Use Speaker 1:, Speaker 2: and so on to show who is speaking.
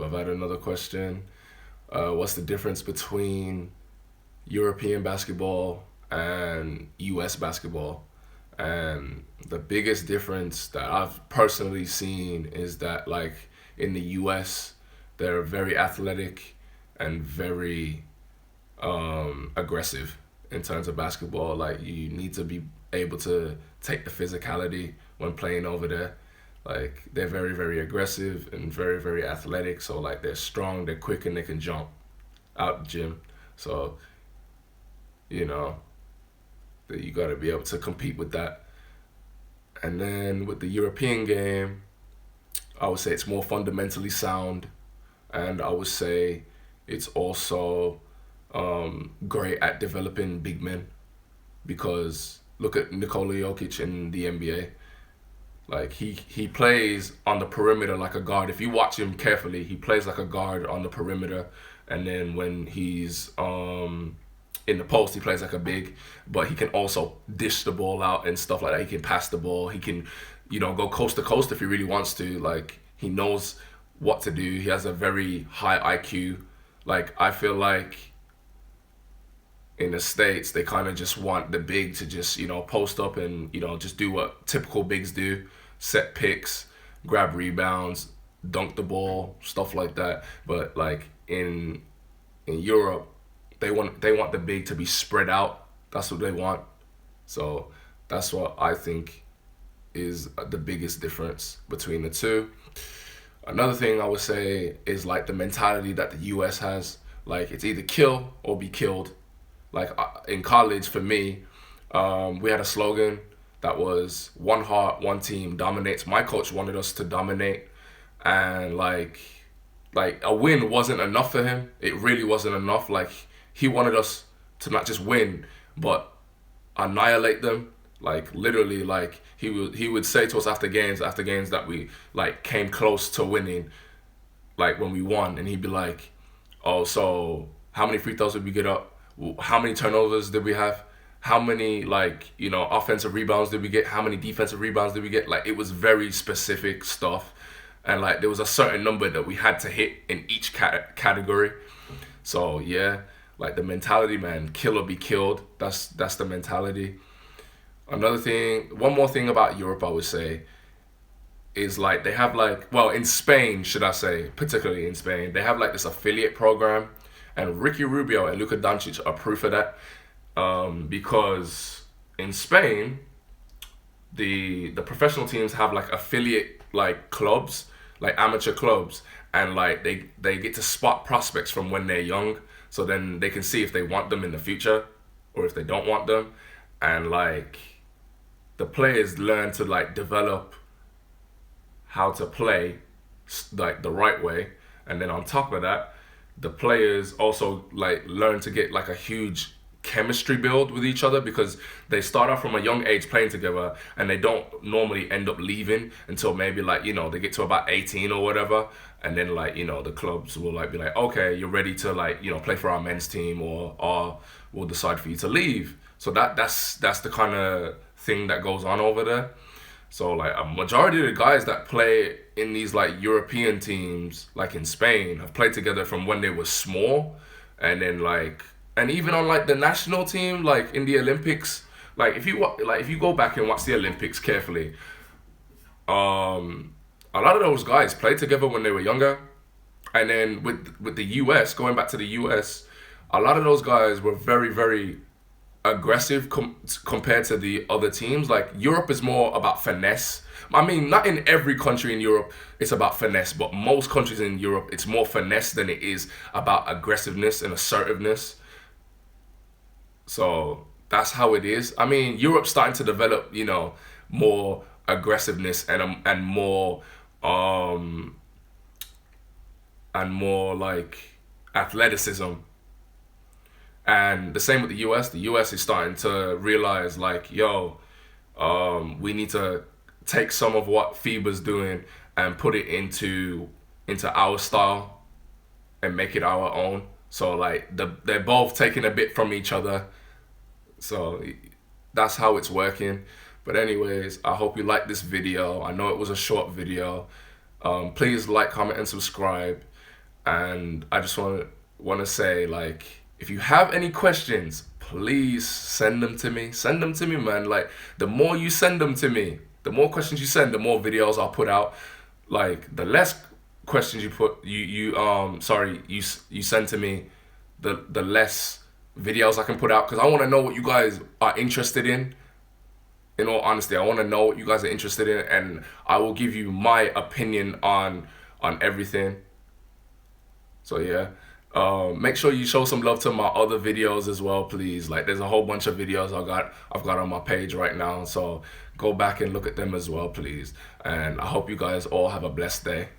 Speaker 1: I've had another question. What's the difference between European basketball and US basketball? And the biggest difference that I've personally seen is that, like, in the US, they're very athletic and very aggressive in terms of basketball. Like, you need to be able to take the physicality when playing over there. Like, they're very, very aggressive and very, very athletic. So, like, they're strong, they're quick, and they can jump out the gym. So, you know, that you got to be able to compete with that. And then with the European game, I would say it's more fundamentally sound, and I would say it's also great at developing big men, because look at Nikola Jokic in the NBA. Like, he plays on the perimeter like a guard. If you watch him carefully, he plays like a guard on the perimeter, and then when he's in the post, he plays like a big. But he can also dish the ball out and stuff like that. He can pass the ball. He can, go coast to coast if he really wants to. Like, he knows what to do. He has a very high IQ. Like, I feel like in the States, they kind of just want the big to just, post up and, just do what typical bigs do: set picks, grab rebounds, dunk the ball, stuff like that. But, like, in Europe, they want the big to be spread out. That's what they want. So that's what I think is the biggest difference between the two. Another thing I would say is, like, the mentality that the US has. Like, it's either kill or be killed. Like, in college, for me, we had a slogan that was one heart, one team dominates. My coach wanted us to dominate, and like a win wasn't enough for him. It really wasn't enough. Like, he wanted us to not just win, but annihilate them. Like, literally, like, he would say to us after games that we, like, came close to winning, like when we won, and he'd be like, "Oh, so how many free throws did we get up? How many turnovers did we have? How many, like, offensive rebounds did we get? How many defensive rebounds did we get?" Like, it was very specific stuff, and, like, there was a certain number that we had to hit in each category. So yeah, like, the mentality, man, kill or be killed. That's the mentality. One more thing about Europe, I would say, is, like, they have, like, well, in Spain, should I say, particularly in Spain, they have, like, this affiliate program, and Ricky Rubio and Luka Doncic are proof of that, because in Spain, the professional teams have, like, affiliate, like, clubs, like amateur clubs, and, like, they get to spot prospects from when they're young, so then they can see if they want them in the future or if they don't want them, and, like, the players learn to, like, develop how to play, like, the right way. And then on top of that, the players also, like, learn to get, like, a huge chemistry build with each other, because they start off from a young age playing together, and they don't normally end up leaving until maybe, like, they get to about 18 or whatever. And then, like, the clubs will, like, be like, "Okay, you're ready to, like, play for our men's team, or we'll decide for you to leave." So that's the kind of thing that goes on over there. So, like, a majority of the guys that play in these, like, European teams, like in Spain, have played together from when they were small, and then, like, and even on, like, the national team, like in the Olympics. Like, if you go back and watch the Olympics carefully, a lot of those guys played together when they were younger, and then with the US, going back to the US, a lot of those guys were very, very aggressive compared to the other teams. Like, Europe is more about finesse. I mean, not in every country in Europe it's about finesse, but most countries in Europe, it's more finesse than it is about aggressiveness and assertiveness. So that's how it is. I mean, Europe's starting to develop, more aggressiveness um and more, like, athleticism. And the same with the US. The US is starting to realize, like, yo, we need to take some of what FIBA's doing and put it into our style and make it our own. So, like, they're both taking a bit from each other. So that's how it's working. But anyways, I hope you liked this video. I know it was a short video. Please like, comment, and subscribe. And I just want to say, like, if you have any questions, please send them to me. Send them to me, man. Like, the more you send them to me, the more questions you send, the more videos I'll put out. Like, the less questions you send to me, the less videos I can put out, because I want to know what you guys are interested in. In all honesty, I want to know what you guys are interested in, and I will give you my opinion on everything. So yeah, make sure you show some love to my other videos as well, please. Like, there's a whole bunch of videos I've got on my page right now, so go back and look at them as well, please. And I hope you guys all have a blessed day.